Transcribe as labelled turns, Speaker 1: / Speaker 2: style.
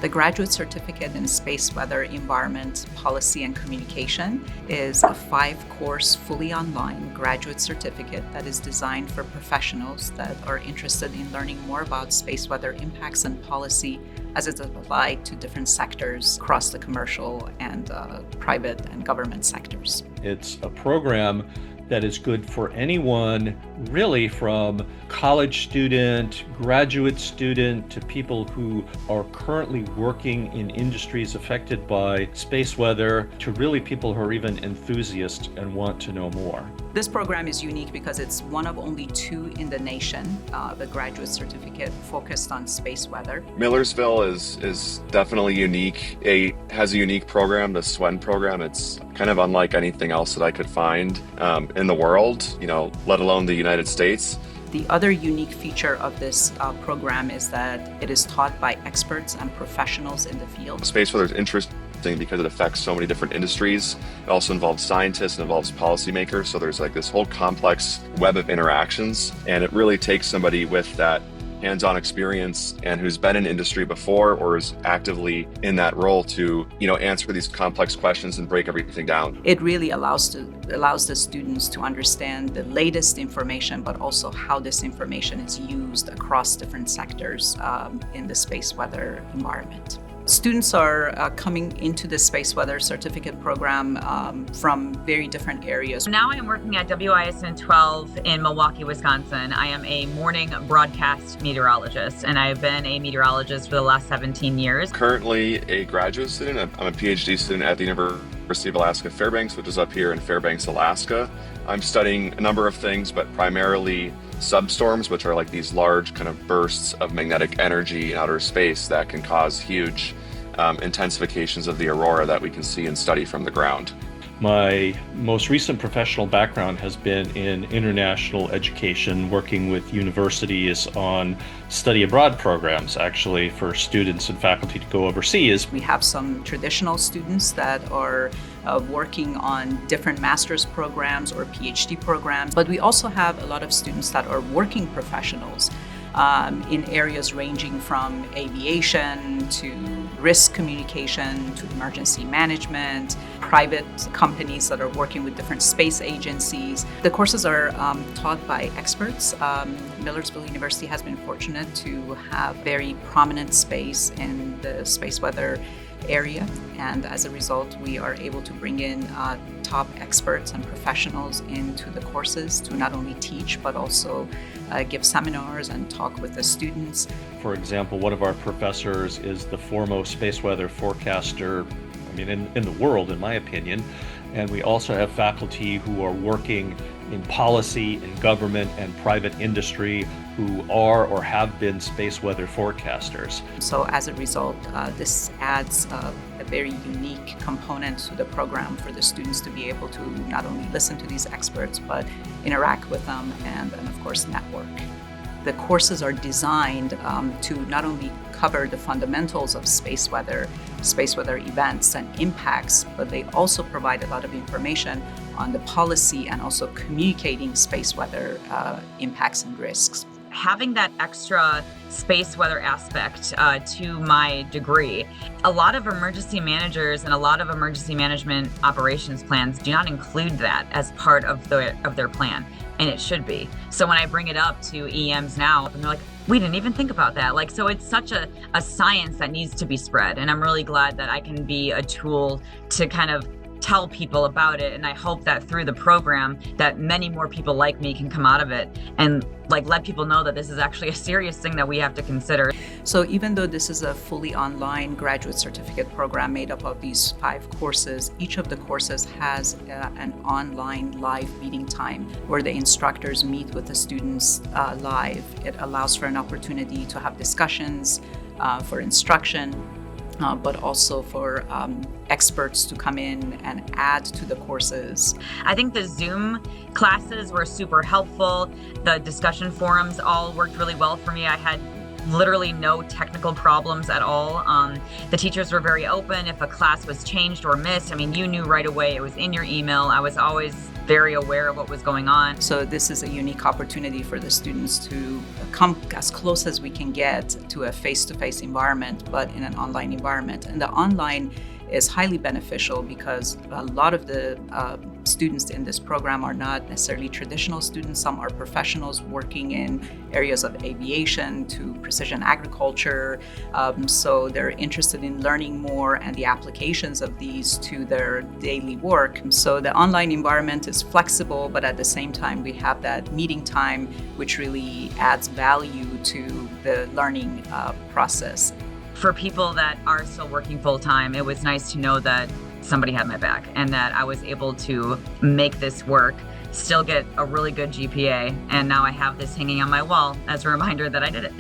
Speaker 1: The Graduate Certificate in Space Weather, Environment, Policy, and Communication is a 5-course, fully online graduate certificate that is designed for professionals that are interested in learning more about space weather impacts and policy as it's applied to different sectors across the commercial and private and government sectors.
Speaker 2: It's a program that is good for anyone, really, from college student, graduate student, to people who are currently working in industries affected by space weather, to really people who are even enthusiasts and want to know more.
Speaker 1: This program is unique because it's one of only 2 in the nation, the graduate certificate focused on space weather.
Speaker 3: Millersville is definitely unique. It has a unique program, the SWEN program. It's kind of unlike anything else that I could find in the world, let alone the United States.
Speaker 1: The other unique feature of this program is that it is taught by experts and professionals in the field.
Speaker 3: Space weather is interesting because it affects so many different industries. It also involves scientists and involves policymakers. So there's like this whole complex web of interactions, and it really takes somebody with that hands-on experience and who's been in industry before or is actively in that role to, answer these complex questions and break everything down.
Speaker 1: It really allows the students to understand the latest information, but also how this information is used across different sectors in the space weather environment. Students are coming into the Space Weather Certificate program from very different areas.
Speaker 4: Now I am working at WISN 12 in Milwaukee, Wisconsin. I am a morning broadcast meteorologist, and I have been a meteorologist for the last 17 years.
Speaker 3: Currently a graduate student. I'm a PhD student at the University of Alaska Fairbanks, which is up here in Fairbanks, Alaska. I'm studying a number of things, but primarily substorms, which are like these large kind of bursts of magnetic energy in outer space that can cause huge intensifications of the aurora that we can see and study from the ground.
Speaker 2: My most recent professional background has been in international education, working with universities on study abroad programs, actually, for students and faculty to go overseas.
Speaker 1: We have some traditional students that are working on different master's programs or PhD programs, but we also have a lot of students that are working professionals in areas ranging from aviation to risk communication to emergency management, private companies that are working with different space agencies. The courses are taught by experts. Millersville University has been fortunate to have very prominent space in the space weather area, and as a result we are able to bring in top experts and professionals into the courses to not only teach but also give seminars and talk with the students.
Speaker 2: For example, one of our professors is the foremost space weather forecaster in the world, in my opinion, and we also have faculty who are working in policy, in government and private industry who are or have been space weather forecasters.
Speaker 1: So as a result, this adds a very unique component to the program for the students to be able to not only listen to these experts, but interact with them and of course, network. The courses are designed to not only cover the fundamentals of space weather events and impacts, but they also provide a lot of information on the policy and also communicating space weather impacts and risks.
Speaker 4: Having that extra space weather aspect to my degree, a lot of emergency managers and a lot of emergency management operations plans do not include that as part of their plan, and it should be. So when I bring it up to EMs now, and they're like, we didn't even think about that. So it's such a science that needs to be spread, and I'm really glad that I can be a tool to kind of tell people about it, and I hope that through the program that many more people like me can come out of it and let people know that this is actually a serious thing that we have to consider.
Speaker 1: So even though this is a fully online graduate certificate program made up of these 5 courses, each of the courses has an online live meeting time where the instructors meet with the students live. It allows for an opportunity to have discussions, for instruction, but also for experts to come in and add to the courses.
Speaker 4: I think the Zoom classes were super helpful. The discussion forums all worked really well for me. I had literally no technical problems at all. The teachers were very open. If a class was changed or missed, you knew right away. It was in your email. I was always very aware of what was going on.
Speaker 1: So this is a unique opportunity for the students to come as close as we can get to a face-to-face environment, but in an online environment. And the online is highly beneficial because a lot of the students in this program are not necessarily traditional students. Some are professionals working in areas of aviation to precision agriculture. So they're interested in learning more and the applications of these to their daily work. So the online environment is flexible, but at the same time, we have that meeting time, which really adds value to the learning process.
Speaker 4: For people that are still working full time, it was nice to know that somebody had my back and that I was able to make this work, still get a really good GPA, and now I have this hanging on my wall as a reminder that I did it.